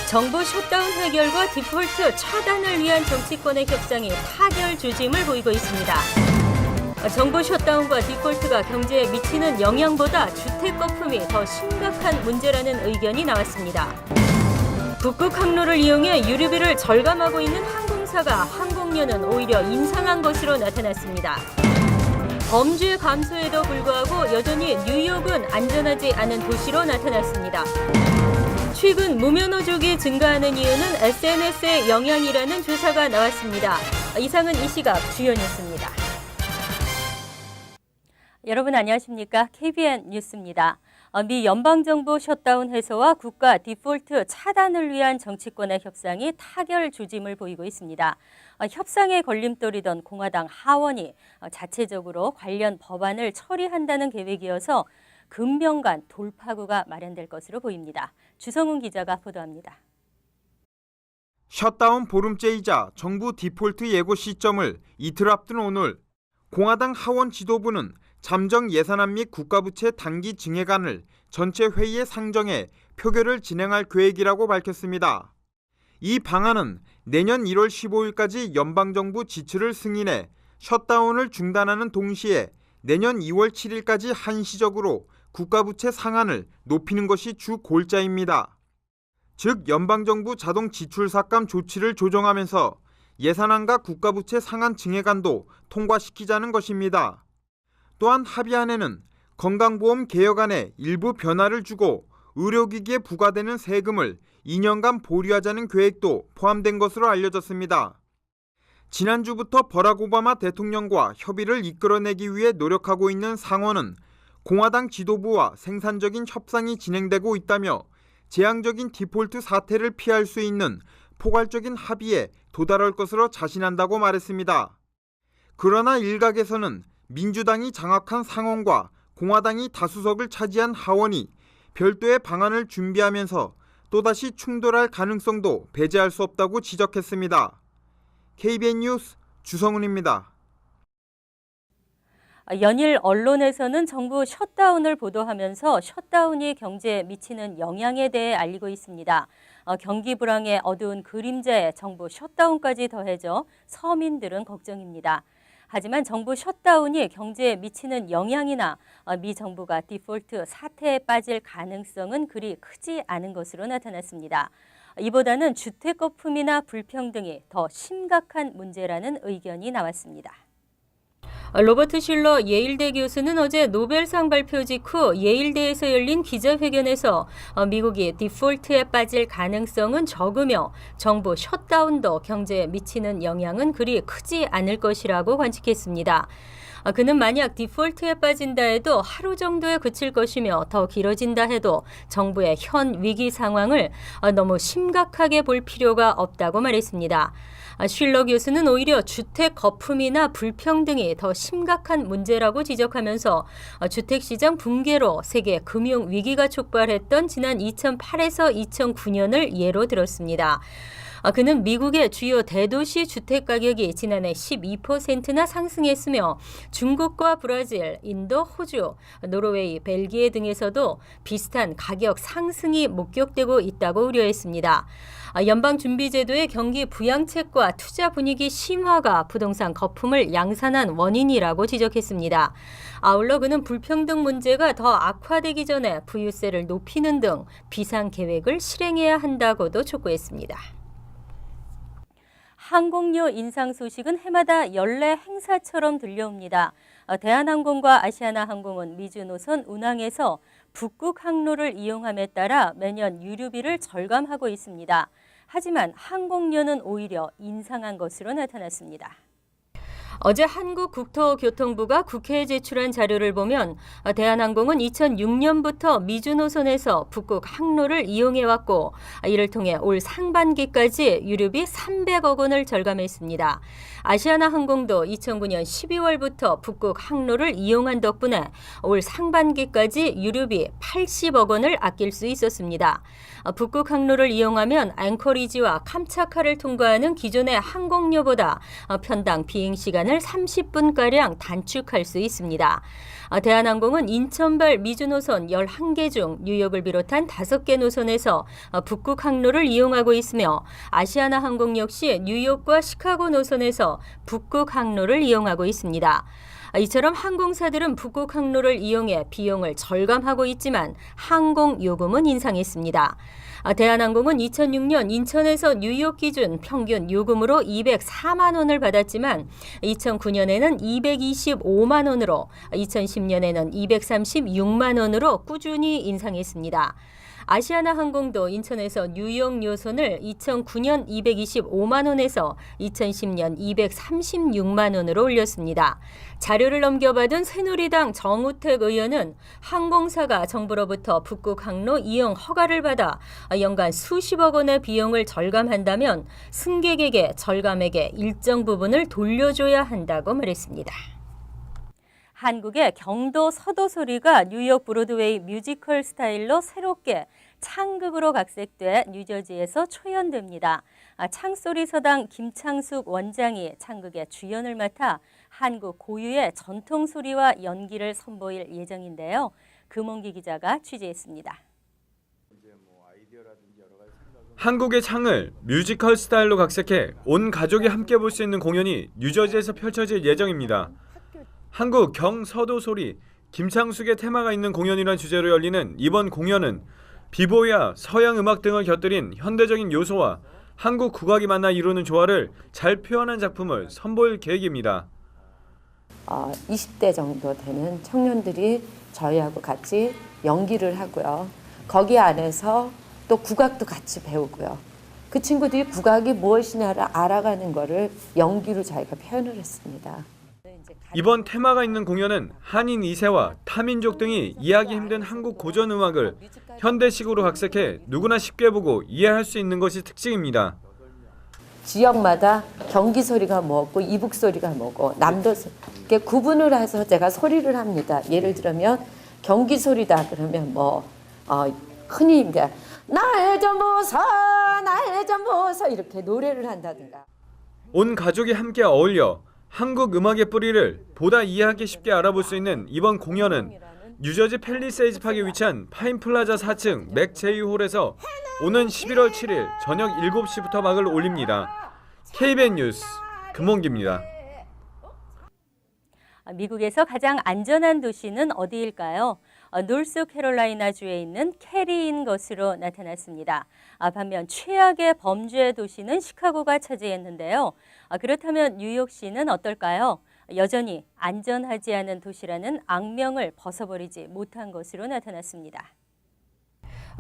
정부 셧다운 해결과 디폴트 차단을 위한 정치권의 협상이 타결 조짐을 보이고 있습니다. 정부 셧다운과 디폴트가 경제에 미치는 영향보다 주택 거품이 더 심각한 문제라는 의견이 나왔습니다. 북극 항로를 이용해 유류비를 절감하고 있는 항공사가 항공료는 오히려 인상한 것으로 나타났습니다. 범죄 감소에도 불구하고 여전히 뉴욕은 안전하지 않은 도시로 나타났습니다. 최근 무면허족이 증가하는 이유는 SNS의 영향이라는 조사가 나왔습니다. 이상은 이 시각 주요 뉴스입니다. 여러분 안녕하십니까? KBN 뉴스입니다. 미 연방정부 셧다운 해소와 국가 디폴트 차단을 위한 정치권의 협상이 타결 조짐을 보이고 있습니다. 협상의 걸림돌이던 공화당 하원이 자체적으로 관련 법안을 처리한다는 계획이어서 금명간 돌파구가 마련될 것으로 보입니다. 주성훈 기자가 보도합니다. 셧다운 보름째이자 정부 디폴트 예고 시점을 이틀 앞둔 오늘 공화당 하원 지도부는 잠정 예산안 및 국가부채 단기 증액안을 전체 회의에 상정해 표결을 진행할 계획이라고 밝혔습니다. 이 방안은 내년 1월 15일까지 연방정부 지출을 승인해 셧다운을 중단하는 동시에 내년 2월 7일까지 한시적으로 국가부채 상한을 높이는 것이 주 골자입니다. 즉 연방정부 자동 지출 삭감 조치를 조정하면서 예산안과 국가부채 상한 증액안도 통과시키자는 것입니다. 또한 합의안에는 건강보험 개혁안에 일부 변화를 주고 의료기기에 부과되는 세금을 2년간 보류하자는 계획도 포함된 것으로 알려졌습니다. 지난주부터 버락 오바마 대통령과 협의를 이끌어내기 위해 노력하고 있는 상원은 공화당 지도부와 생산적인 협상이 진행되고 있다며 재앙적인 디폴트 사태를 피할 수 있는 포괄적인 합의에 도달할 것으로 자신한다고 말했습니다. 그러나 일각에서는 민주당이 장악한 상원과 공화당이 다수석을 차지한 하원이 별도의 방안을 준비하면서 또다시 충돌할 가능성도 배제할 수 없다고 지적했습니다. KBN 뉴스 주성훈입니다. 연일 언론에서는 정부 셧다운을 보도하면서 셧다운이 경제에 미치는 영향에 대해 알리고 있습니다. 경기 불황의 어두운 그림자에 정부 셧다운까지 더해져 서민들은 걱정입니다. 하지만 정부 셧다운이 경제에 미치는 영향이나 미 정부가 디폴트 사태에 빠질 가능성은 그리 크지 않은 것으로 나타났습니다. 이보다는 주택 거품이나 불평등이 더 심각한 문제라는 의견이 나왔습니다. 로버트 실러 예일대 교수는 어제 노벨상 발표 직후 예일대에서 열린 기자회견에서 미국이 디폴트에 빠질 가능성은 적으며 정부 셧다운도 경제에 미치는 영향은 그리 크지 않을 것이라고 관측했습니다. 그는 만약 디폴트에 빠진다 해도 하루 정도에 그칠 것이며 더 길어진다 해도 정부의 현 위기 상황을 너무 심각하게 볼 필요가 없다고 말했습니다. 실러 교수는 오히려 주택 거품이나 불평등이 더 심각한 문제라고 지적하면서 주택시장 붕괴로 세계 금융 위기가 촉발했던 지난 2008에서 2009년을 예로 들었습니다. 그는 미국의 주요 대도시 주택 가격이 지난해 12%나 상승했으며 중국과 브라질, 인도, 호주, 노르웨이, 벨기에 등에서도 비슷한 가격 상승이 목격되고 있다고 우려했습니다. 연방준비제도의 경기 부양책과 투자 분위기 심화가 부동산 거품을 양산한 원인이라고 지적했습니다. 아울러 그는 불평등 문제가 더 악화되기 전에 부유세를 높이는 등 비상계획을 실행해야 한다고도 촉구했습니다. 항공료 인상 소식은 해마다 연례 행사처럼 들려옵니다. 대한항공과 아시아나항공은 미주 노선 운항에서 북극 항로를 이용함에 따라 매년 유류비를 절감하고 있습니다. 하지만 항공료는 오히려 인상한 것으로 나타났습니다. 어제 한국국토교통부가 국회에 제출한 자료를 보면 대한항공은 2006년부터 미주 노선에서 북극 항로를 이용해왔고 이를 통해 올 상반기까지 유류비 300억 원을 절감했습니다. 아시아나항공도 2009년 12월부터 북극 항로를 이용한 덕분에 올 상반기까지 유류비 80억 원을 아낄 수 있었습니다. 북극 항로를 이용하면 앵커리지와 캄차카를 통과하는 기존의 항공료보다 편당 비행시간 시간을 30분가량 단축할 수 있습니다. 대한항공은 인천발 미주 노선 11개 중 뉴욕을 비롯한 5개 노선에서 북극 항로를 이용하고 있으며 아시아나항공 역시 뉴욕과 시카고 노선에서 북극 항로를 이용하고 있습니다. 이처럼 항공사들은 북극 항로를 이용해 비용을 절감하고 있지만 항공 요금은 인상했습니다. 대한항공은 2006년 인천에서 뉴욕 기준 평균 요금으로 204만 원을 받았지만 2009년에는 225만 원으로 2010년에는 236만 원으로 꾸준히 인상했습니다. 아시아나항공도 인천에서 뉴욕 요선을 2009년 225만 원에서 2010년 236만 원으로 올렸습니다. 자료를 넘겨받은 새누리당 정우택 의원은 항공사가 정부로부터 북극 항로 이용 허가를 받아 연간 수십억 원의 비용을 절감한다면 승객에게 절감액의 일정 부분을 돌려줘야 한다고 말했습니다. 한국의 경도 서도소리가 뉴욕 브로드웨이 뮤지컬 스타일로 새롭게 창극으로 각색돼 뉴저지에서 초연됩니다. 창소리서당 김창숙 원장이 창극의 주연을 맡아 한국 고유의 전통소리와 연기를 선보일 예정인데요. 금홍기 기자가 취재했습니다. 한국의 창을 뮤지컬 스타일로 각색해 온 가족이 함께 볼 수 있는 공연이 뉴저지에서 펼쳐질 예정입니다. 한국 경서도 소리 김창숙의 테마가 있는 공연이란 주제로 열리는 이번 공연은 비보이와 서양 음악 등을 곁들인 현대적인 요소와 한국 국악이 만나 이루는 조화를 잘 표현한 작품을 선보일 계획입니다. 20대 정도 되는 청년들이 저희하고 같이 연기를 하고요. 거기 안에서 또 국악도 같이 배우고요. 그 친구들이 국악이 무엇이냐를 알아가는 거를 연기로 저희가 표현을 했습니다. 이번 테마가 있는 공연은 한인 2세와 타민족 등이 이해하기 힘든 한국 고전 음악을 현대식으로 각색해 누구나 쉽게 보고 이해할 수 있는 것이 특징입니다. 지역마다 경기 소리가 뭐고 이북 소리가 뭐고 남도 소리 이렇게 구분을 해서 제가 소리를 합니다. 예를 들면 경기 소리다 그러면 흔히 이제 날 좀 보소 날 좀 보소 이렇게 노래를 한다든가. 온 가족이 함께 어울려 한국 음악의 뿌리를 보다 이해하기 쉽게 알아볼 수 있는 이번 공연은 뉴저지 팰리세이즈 파크에 위치한 파인플라자 4층 맥제이홀에서 오는 11월 7일 저녁 7시부터 막을 올립니다. KBN 뉴스 금홍기입니다. 미국에서 가장 안전한 도시는 어디일까요? 노스캐롤라이나주에 있는 캐리인 것으로 나타났습니다. 반면 최악의 범죄 도시는 시카고가 차지했는데요. 그렇다면 뉴욕시는 어떨까요? 여전히 안전하지 않은 도시라는 악명을 벗어버리지 못한 것으로 나타났습니다.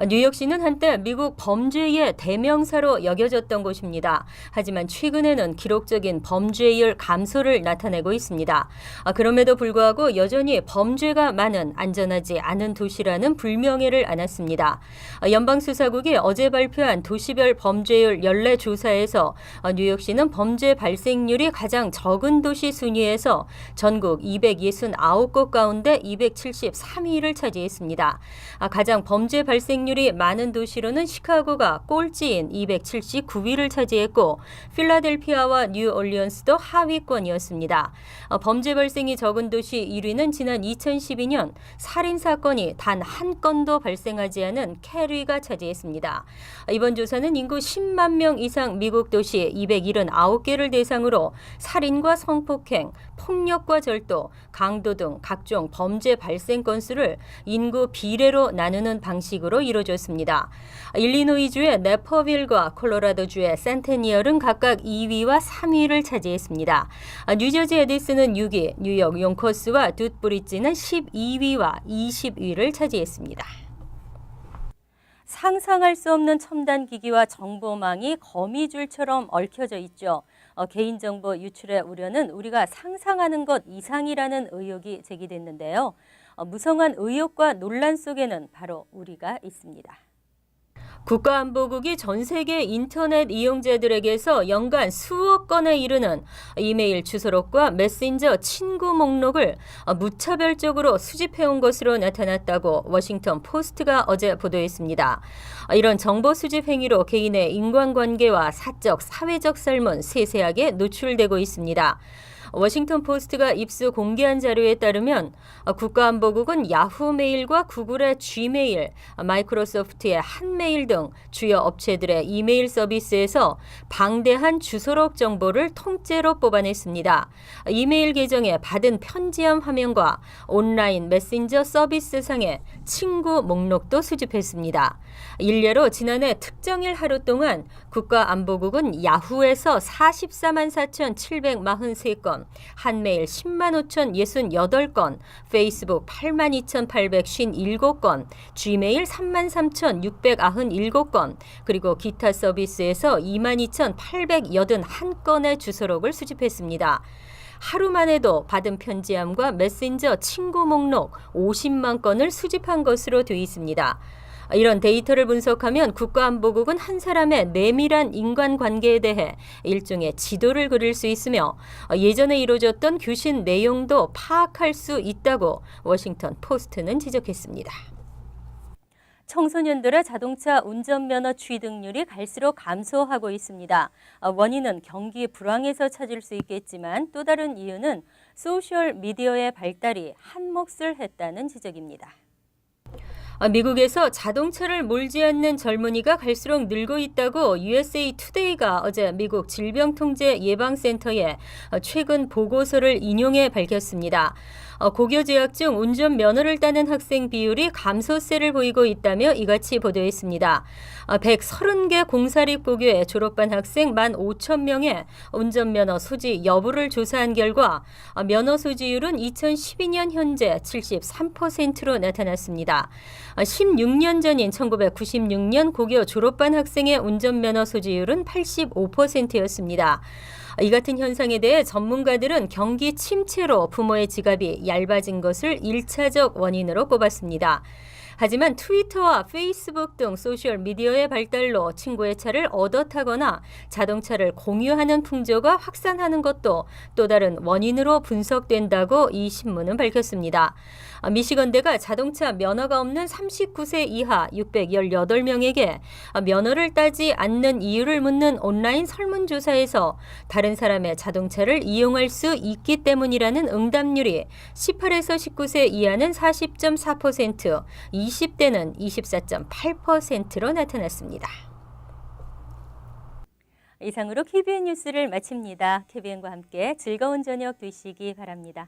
뉴욕시는 한때 미국 범죄의 대명사로 여겨졌던 곳입니다. 하지만 최근에는 기록적인 범죄율 감소를 나타내고 있습니다. 그럼에도 불구하고 여전히 범죄가 많은 안전하지 않은 도시라는 불명예를 안았습니다. 연방수사국이 어제 발표한 도시별 범죄율 연례 조사에서 뉴욕시는 범죄 발생률이 가장 적은 도시 순위에서 전국 269곳 가운데 273위를 차지했습니다. 가장 범죄 발생률이 많은 도시로는 시카고가 꼴찌인 279위를 차지했고 필라델피아와 뉴올리언스도 하위권이었습니다. 범죄 발생이 적은 도시 1위는 지난 2012년 살인사건이 단 한 건도 발생하지 않은 캐리가 차지했습니다. 이번 조사는 인구 10만 명 이상 미국 도시 279개를 대상으로 살인과 성폭행, 폭력과 절도, 강도 등 각종 범죄 발생 건수를 인구 비례로 나누는 방식으로 이루어졌습니다. 일리노이주의 네퍼빌과 콜로라도주의 센테니얼은 각각 2위와 3위를 차지했습니다. 뉴저지 에디슨은 6위, 뉴욕 용커스와 둣브리지는 12위와 20위를 차지했습니다. 상상할 수 없는 첨단 기기와 정보망이 거미줄처럼 얽혀져 있죠. 개인정보 유출의 우려는 우리가 상상하는 것 이상이라는 의혹이 제기됐는데요. 무성한 의혹과 논란 속에는 바로 우리가 있습니다. 국가안보국이 전 세계 인터넷 이용자들에게서 연간 수억 건에 이르는 이메일 주소록과 메신저 친구 목록을 무차별적으로 수집해온 것으로 나타났다고 워싱턴 포스트가 어제 보도했습니다. 이런 정보 수집 행위로 개인의 인간관계와 사적, 사회적 삶은 세세하게 노출되고 있습니다. 워싱턴 포스트가 입수 공개한 자료에 따르면 국가안보국은 야후 메일과 구글의 G메일, 마이크로소프트의 한메일 등 주요 업체들의 이메일 서비스에서 방대한 주소록 정보를 통째로 뽑아냈습니다. 이메일 계정에 받은 편지함 화면과 온라인 메신저 서비스상의 친구 목록도 수집했습니다. 일례로 지난해 특정일 하루 동안 국가안보국은 야후에서 44만 4,743건, 한메일 10만 5,068건, 페이스북 8만 2,857건, G메일 3만 3,697건, 그리고 기타 서비스에서 2만 2,881건의 주소록을 수집했습니다. 하루만 해도 받은 편지함과 메신저 친구 목록 50만 건을 수집한 것으로 되어 있습니다. 이런 데이터를 분석하면 국가안보국은 한 사람의 내밀한 인간관계에 대해 일종의 지도를 그릴 수 있으며 예전에 이루어졌던 교신 내용도 파악할 수 있다고 워싱턴 포스트는 지적했습니다. 청소년들의 자동차 운전면허 취득률이 갈수록 감소하고 있습니다. 원인은 경기 불황에서 찾을 수 있겠지만 또 다른 이유는 소셜미디어의 발달이 한몫을 했다는 지적입니다. 미국에서 자동차를 몰지 않는 젊은이가 갈수록 늘고 있다고 USA 투데이가 어제 미국 질병통제예방센터의 최근 보고서를 인용해 밝혔습니다. 고교 재학 중 운전면허를 따는 학생 비율이 감소세를 보이고 있다며 이같이 보도했습니다. 130개 공사립 고교에 졸업한 학생 15,000명의 운전면허 소지 여부를 조사한 결과 면허 소지율은 2012년 현재 73%로 나타났습니다. 16년 전인 1996년 고교 졸업반 학생의 운전면허 소지율은 85%였습니다. 이 같은 현상에 대해 전문가들은 경기 침체로 부모의 지갑이 얇아진 것을 1차적 원인으로 꼽았습니다. 하지만 트위터와 페이스북 등 소셜미디어의 발달로 친구의 차를 얻어 타거나 자동차를 공유하는 풍조가 확산하는 것도 또 다른 원인으로 분석된다고 이 신문은 밝혔습니다. 미시건대가 자동차 면허가 없는 39세 이하 618명에게 면허를 따지 않는 이유를 묻는 온라인 설문조사에서 다른 사람의 자동차를 이용할 수 있기 때문이라는 응답률이 18에서 19세 이하는 40.4%, 20대는 24.8%로 나타났습니다. 이상으로 KBN 뉴스를 마칩니다. KBN과 함께 즐거운 저녁 되시기 바랍니다.